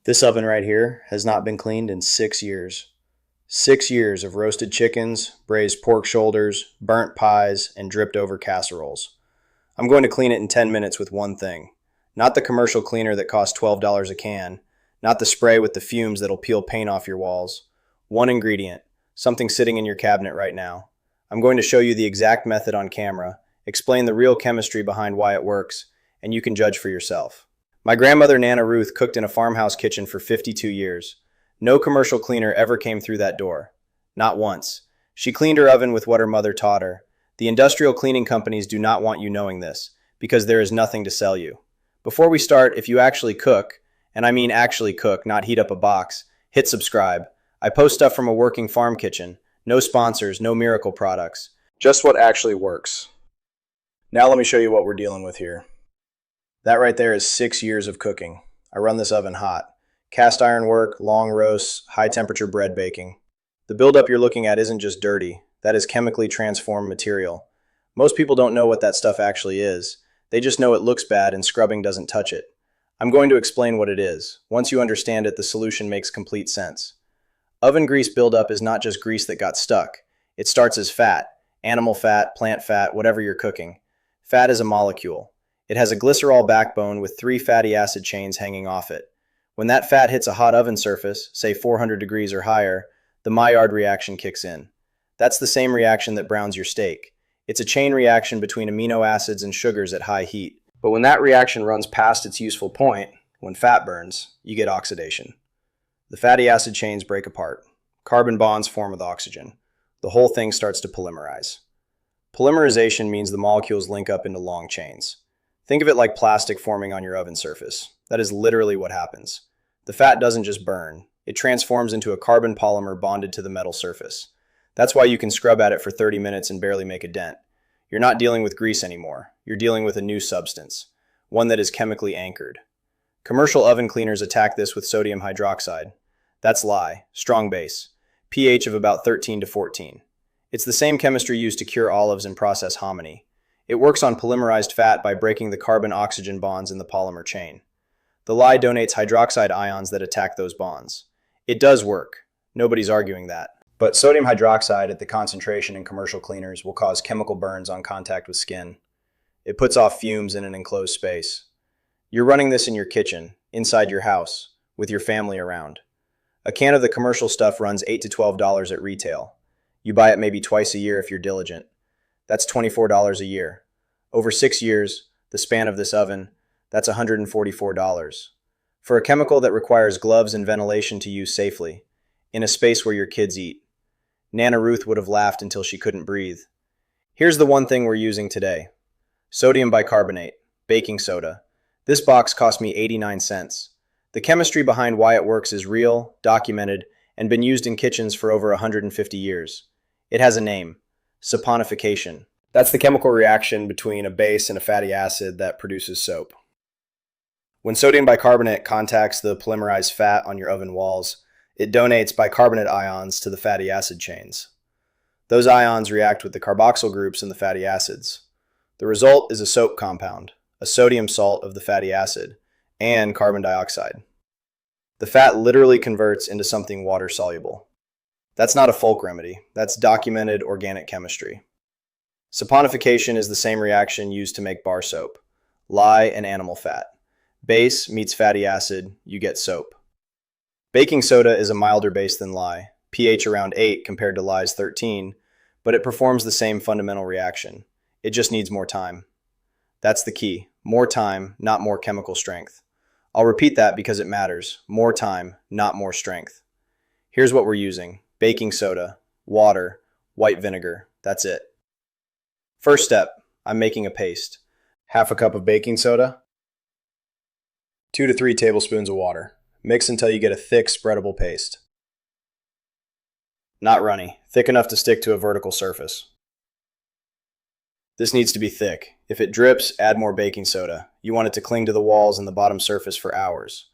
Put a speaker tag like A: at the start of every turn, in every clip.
A: This oven right here has not been cleaned in 6 years. 6 years of roasted chickens, braised pork shoulders, burnt pies, and dripped over casseroles. I'm going to clean it in 10 minutes with one thing. Not the commercial cleaner that costs $12 a can, not the spray with the fumes that'll peel paint off your walls. One ingredient, something sitting in your cabinet right now. I'm going to show you the exact method on camera, explain the real chemistry behind why it works, and you can judge for yourself. My grandmother Nana Ruth cooked in a farmhouse kitchen for 52 years. No commercial cleaner ever came through that door. Not once. She cleaned her oven with what her mother taught her. The industrial cleaning companies do not want you knowing this, because there is nothing to sell you. Before we start, if you actually cook, and I mean actually cook, not heat up a box, hit subscribe. I post stuff from a working farm kitchen. No sponsors, no miracle products. Just what actually works. Now let me show you what we're dealing with here. That right there is 6 years of cooking. I run this oven hot. Cast iron work, long roasts, high temperature bread baking. The buildup you're looking at isn't just dirty. That is chemically transformed material. Most people don't know what that stuff actually is. They just know it looks bad and scrubbing doesn't touch it. I'm going to explain what it is. Once you understand it, the solution makes complete sense. Oven grease buildup is not just grease that got stuck. It starts as fat, animal fat, plant fat, whatever you're cooking. Fat is a molecule. It has a glycerol backbone with 3 fatty acid chains hanging off it. When that fat hits a hot oven surface, say 400 degrees or higher, the Maillard reaction kicks in. That's the same reaction that browns your steak. It's a chain reaction between amino acids and sugars at high heat. But when that reaction runs past its useful point, when fat burns, you get oxidation. The fatty acid chains break apart. Carbon bonds form with oxygen. The whole thing starts to polymerize. Polymerization means the molecules link up into long chains. Think of it like plastic forming on your oven surface. That is literally what happens. The fat doesn't just burn. It transforms into a carbon polymer bonded to the metal surface. That's why you can scrub at it for 30 minutes and barely make a dent. You're not dealing with grease anymore. You're dealing with a new substance, one that is chemically anchored. Commercial oven cleaners attack this with sodium hydroxide. That's lye, strong base, pH of about 13 to 14. It's the same chemistry used to cure olives and process hominy. It works on polymerized fat by breaking the carbon-oxygen bonds in the polymer chain. The lye donates hydroxide ions that attack those bonds. It does work. Nobody's arguing that. But sodium hydroxide at the concentration in commercial cleaners will cause chemical burns on contact with skin. It puts off fumes in an enclosed space. You're running this in your kitchen, inside your house, with your family around. A can of the commercial stuff runs $8 to $12 at retail. You buy it maybe twice a year if you're diligent. That's $24 a year. Over 6 years, the span of this oven, that's $144. For a chemical that requires gloves and ventilation to use safely, in a space where your kids eat. Nana Ruth would have laughed until she couldn't breathe. Here's the one thing we're using today. Sodium bicarbonate, baking soda. This box cost me 89 cents. The chemistry behind why it works is real, documented, and been used in kitchens for over 150 years. It has a name. Saponification. That's the chemical reaction between a base and a fatty acid that produces soap. When sodium bicarbonate contacts the polymerized fat on your oven walls, it donates bicarbonate ions to the fatty acid chains. Those ions react with the carboxyl groups in the fatty acids. The result is a soap compound, a sodium salt of the fatty acid, and carbon dioxide. The fat literally converts into something water-soluble. That's not a folk remedy. That's documented organic chemistry. Saponification is the same reaction used to make bar soap. Lye and animal fat. Base meets fatty acid, you get soap. Baking soda is a milder base than lye, pH around 8 compared to lye's 13, but it performs the same fundamental reaction. It just needs more time. That's the key. More time, not more chemical strength. I'll repeat that because it matters. More time, not more strength. Here's what we're using. Baking soda, water, white vinegar. That's it. First step, I'm making a paste. Half a cup of baking soda, 2 to 3 tablespoons of water. Mix until you get a thick, spreadable paste. Not runny, thick enough to stick to a vertical surface. This needs to be thick. If it drips, add more baking soda. You want it to cling to the walls and the bottom surface for hours.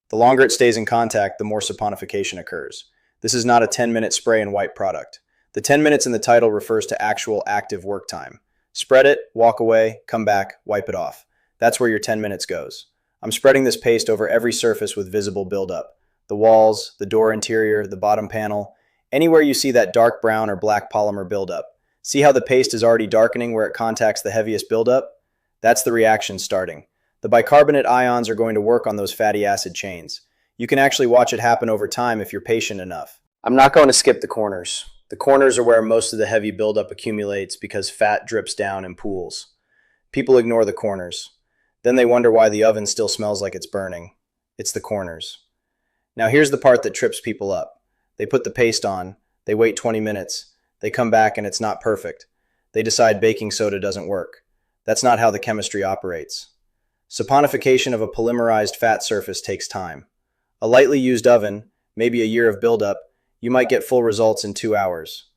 A: The longer it stays in contact, the more saponification occurs. This is not a 10-minute spray and wipe product. The 10 minutes in the title refers to actual active work time. Spread it, walk away, come back, wipe it off. That's where your 10 minutes goes. I'm spreading this paste over every surface with visible buildup. The walls, the door interior, the bottom panel, anywhere you see that dark brown or black polymer buildup. See how the paste is already darkening where it contacts the heaviest buildup? That's the reaction starting. The bicarbonate ions are going to work on those fatty acid chains. You can actually watch it happen over time if you're patient enough. I'm not going to skip the corners. The corners are where most of the heavy buildup accumulates because fat drips down in pools. People ignore the corners. Then they wonder why the oven still smells like it's burning. It's the corners. Now here's the part that trips people up. They put the paste on, they wait 20 minutes, they come back and it's not perfect. They decide baking soda doesn't work. That's not how the chemistry operates. Saponification of a polymerized fat surface takes time. A lightly used oven, maybe a year of buildup, you might get full results in 2 hours.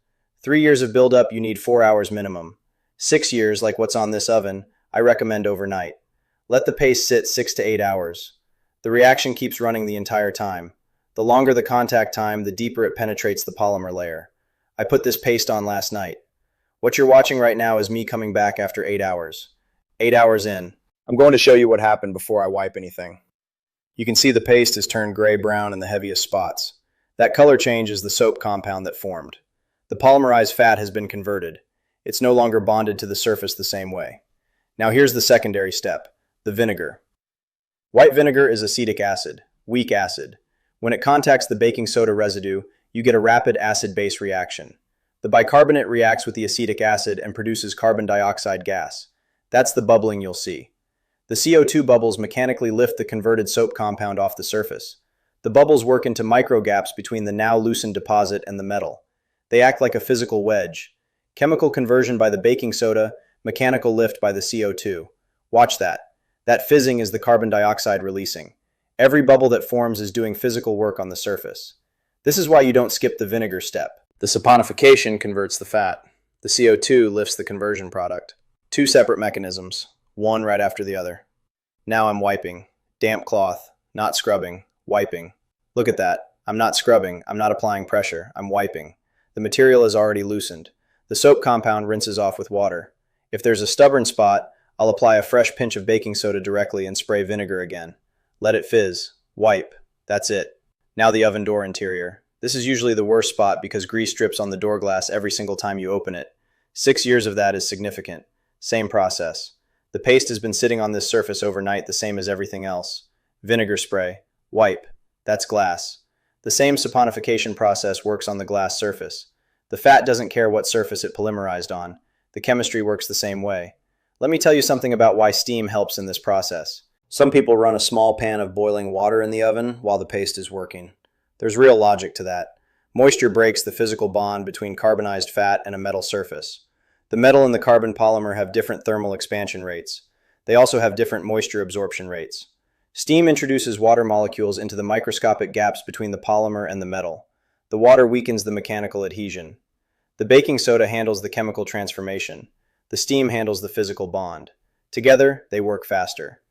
A: 3 years of buildup, you need 4 hours minimum. 6 years, like what's on this oven, I recommend overnight. Let the paste sit 6 to 8 hours. The reaction keeps running the entire time. The longer the contact time, the deeper it penetrates the polymer layer. I put this paste on last night. What you're watching right now is me coming back after 8 hours. 8 hours in. I'm going to show you what happened before I wipe anything. You can see the paste has turned gray-brown in the heaviest spots. That color change is the soap compound that formed. The polymerized fat has been converted. It's no longer bonded to the surface the same way. Now here's the secondary step, the vinegar. White vinegar is acetic acid, weak acid. When it contacts the baking soda residue, you get a rapid acid-base reaction. The bicarbonate reacts with the acetic acid and produces carbon dioxide gas. That's the bubbling you'll see. The CO2 bubbles mechanically lift the converted soap compound off the surface. The bubbles work into micro gaps between the now loosened deposit and the metal. They act like a physical wedge. Chemical conversion by the baking soda, mechanical lift by the CO2. Watch that. That fizzing is the carbon dioxide releasing. Every bubble that forms is doing physical work on the surface. This is why you don't skip the vinegar step. The saponification converts the fat. The CO2 lifts the conversion product. Two separate mechanisms, one right after the other. Now I'm wiping. Damp cloth, not scrubbing, wiping. Look at that. I'm not scrubbing, I'm not applying pressure, I'm wiping. The material is already loosened. The soap compound rinses off with water. If there's a stubborn spot, I'll apply a fresh pinch of baking soda directly and spray vinegar again. Let it fizz. Wipe. That's it. Now the oven door interior. This is usually the worst spot because grease drips on the door glass every single time you open it. 6 years of that is significant. Same process. The paste has been sitting on this surface overnight, the same as everything else. Vinegar spray. Wipe. That's glass. The same saponification process works on the glass surface. The fat doesn't care what surface it polymerized on. The chemistry works the same way. Let me tell you something about why steam helps in this process. Some people run a small pan of boiling water in the oven while the paste is working. There's real logic to that. Moisture breaks the physical bond between carbonized fat and a metal surface. The metal and the carbon polymer have different thermal expansion rates. They also have different moisture absorption rates. Steam introduces water molecules into the microscopic gaps between the polymer and the metal. The water weakens the mechanical adhesion. The baking soda handles the chemical transformation. The steam handles the physical bond. Together, they work faster.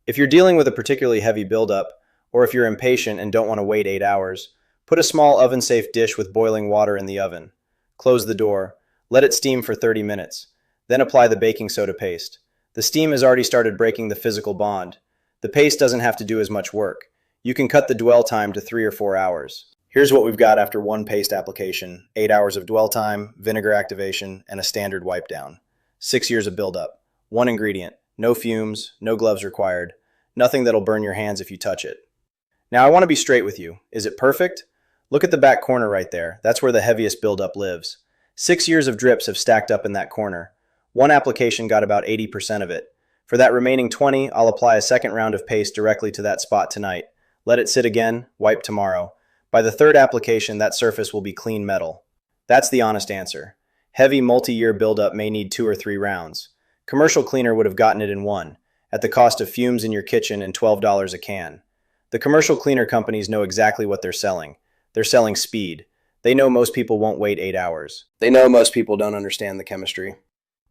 A: If you're dealing with a particularly heavy buildup, or if you're impatient and don't want to wait 8 hours, put a small oven-safe dish with boiling water in the oven. Close the door. Let it steam for 30 minutes. Then apply the baking soda paste. The steam has already started breaking the physical bond. The paste doesn't have to do as much work. You can cut the dwell time to 3 or 4 hours. Here's what we've got after one paste application: 8 hours of dwell time, vinegar activation, and a standard wipe down. 6 years of buildup. One ingredient. No fumes, no gloves required. Nothing that'll burn your hands if you touch it. Now I want to be straight with you. Is it perfect? Look at the back corner right there. That's where the heaviest buildup lives. 6 years of drips have stacked up in that corner. One application got about 80% of it. For that remaining 20, I'll apply a second round of paste directly to that spot tonight. Let it sit again, wipe tomorrow. By the third application, that surface will be clean metal. That's the honest answer. Heavy multi-year buildup may need 2 or 3 rounds. Commercial cleaner would have gotten it in one, at the cost of fumes in your kitchen and $12 a can. The commercial cleaner companies know exactly what they're selling. They're selling speed. They know most people won't wait 8 hours. They know most people don't understand the chemistry.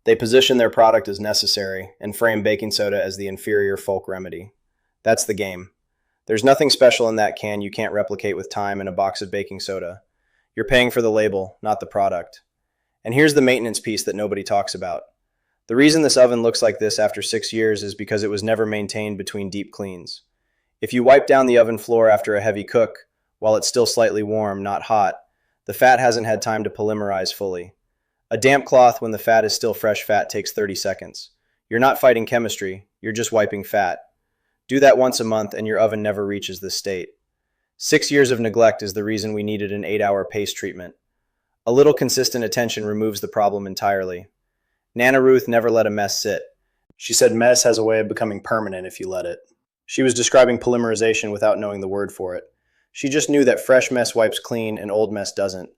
A: They position their product as necessary and frame baking soda as the inferior folk remedy. That's the game. There's nothing special in that can you can't replicate with time in a box of baking soda. You're paying for the label, not the product. And here's the maintenance piece that nobody talks about. The reason this oven looks like this after 6 years is because it was never maintained between deep cleans. If you wipe down the oven floor after a heavy cook, while it's still slightly warm, not hot, the fat hasn't had time to polymerize fully. A damp cloth when the fat is still fresh fat takes 30 seconds. You're not fighting chemistry, you're just wiping fat. Do that once a month and your oven never reaches this state. 6 years of neglect is the reason we needed an 8-hour paste treatment. A little consistent attention removes the problem entirely. Nana Ruth never let a mess sit. She said mess has a way of becoming permanent if you let it. She was describing polymerization without knowing the word for it. She just knew that fresh mess wipes clean and old mess doesn't.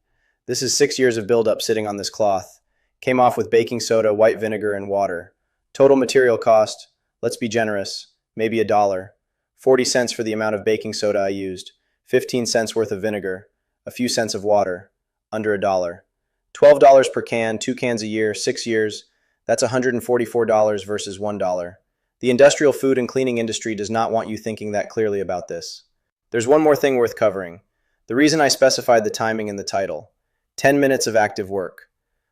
A: This is 6 years of buildup sitting on this cloth. Came off with baking soda, white vinegar, and water. Total material cost, let's be generous, maybe $1. 40 cents for the amount of baking soda I used. 15 cents worth of vinegar. A few cents of water. Under $1. $12 per can, 2 cans a year, 6 years. That's $144 versus $1. The industrial food and cleaning industry does not want you thinking that clearly about this. There's one more thing worth covering. The reason I specified the timing in the title. 10 minutes of active work.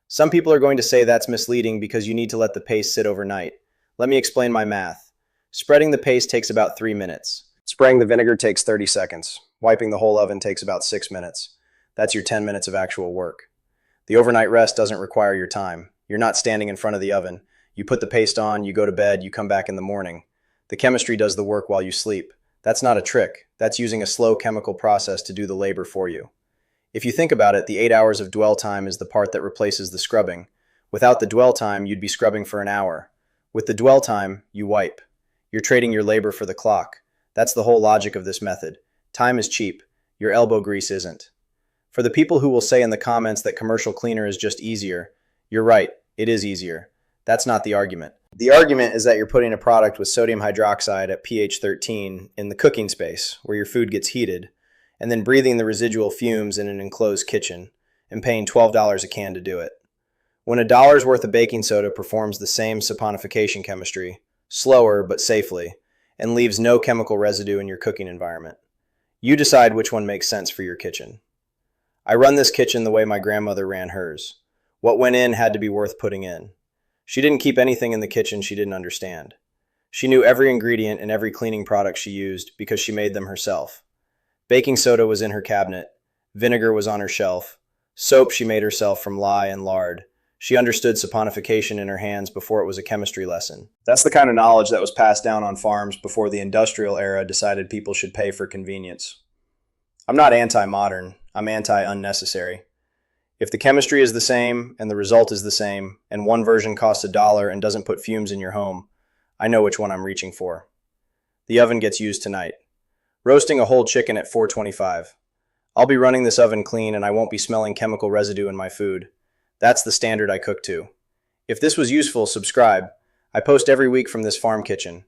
A: Some people are going to say that's misleading because you need to let the paste sit overnight. Let me explain my math. Spreading the paste takes about 3 minutes. Spraying the vinegar takes 30 seconds. Wiping the whole oven takes about 6 minutes. That's your 10 minutes of actual work. The overnight rest doesn't require your time. You're not standing in front of the oven. You put the paste on, you go to bed, you come back in the morning. The chemistry does the work while you sleep. That's not a trick. That's using a slow chemical process to do the labor for you. If you think about it, the 8 hours of dwell time is the part that replaces the scrubbing. Without the dwell time, you'd be scrubbing for an hour. With the dwell time, you wipe. You're trading your labor for the clock. That's the whole logic of this method. Time is cheap. Your elbow grease isn't. For the people who will say in the comments that commercial cleaner is just easier, you're right, it is easier. That's not the argument. The argument is that you're putting a product with sodium hydroxide at pH 13 in the cooking space, where your food gets heated, and then breathing the residual fumes in an enclosed kitchen, and paying $12 a can to do it. When a dollar's worth of baking soda performs the same saponification chemistry, slower but safely, and leaves no chemical residue in your cooking environment. You decide which one makes sense for your kitchen. I run this kitchen the way my grandmother ran hers. What went in had to be worth putting in. She didn't keep anything in the kitchen she didn't understand. She knew every ingredient and every cleaning product she used because she made them herself. Baking soda was in her cabinet. Vinegar was on her shelf. Soap she made herself from lye and lard. She understood saponification in her hands before it was a chemistry lesson. That's the kind of knowledge that was passed down on farms before the industrial era decided people should pay for convenience. I'm not anti-modern. I'm anti-unnecessary. If the chemistry is the same and the result is the same, and one version costs $1 and doesn't put fumes in your home, I know which one I'm reaching for. The oven gets used tonight. Roasting a whole chicken at 425. I'll be running this oven clean and I won't be smelling chemical residue in my food. That's the standard I cook to. If this was useful, subscribe. I post every week from this farm kitchen.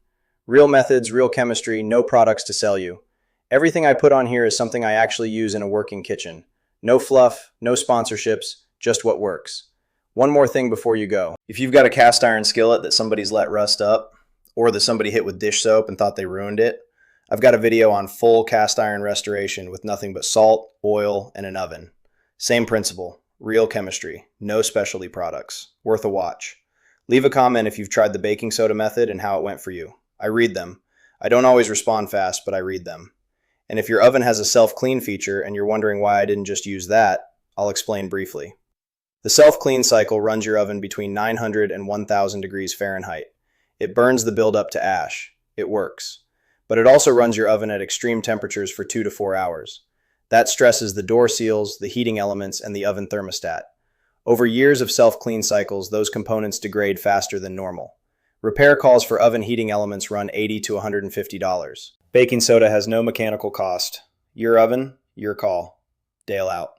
A: Real methods, real chemistry, no products to sell you. Everything I put on here is something I actually use in a working kitchen. No fluff, no sponsorships, just what works. One more thing before you go. If you've got a cast iron skillet that somebody's let rust up, or that somebody hit with dish soap and thought they ruined it, I've got a video on full cast iron restoration with nothing but salt, oil, and an oven. Same principle, real chemistry, no specialty products. Worth a watch. Leave a comment if you've tried the baking soda method and how it went for you. I read them. I don't always respond fast, but I read them. And if your oven has a self-clean feature and you're wondering why I didn't just use that, I'll explain briefly. The self-clean cycle runs your oven between 900 and 1000 degrees Fahrenheit. It burns the buildup to ash. It works. But it also runs your oven at extreme temperatures for 2 to 4 hours. That stresses the door seals, the heating elements, and the oven thermostat. Over years of self-clean cycles, those components degrade faster than normal. Repair calls for oven heating elements run $80 to $150. Baking soda has no mechanical cost. Your oven, your call. Dale out.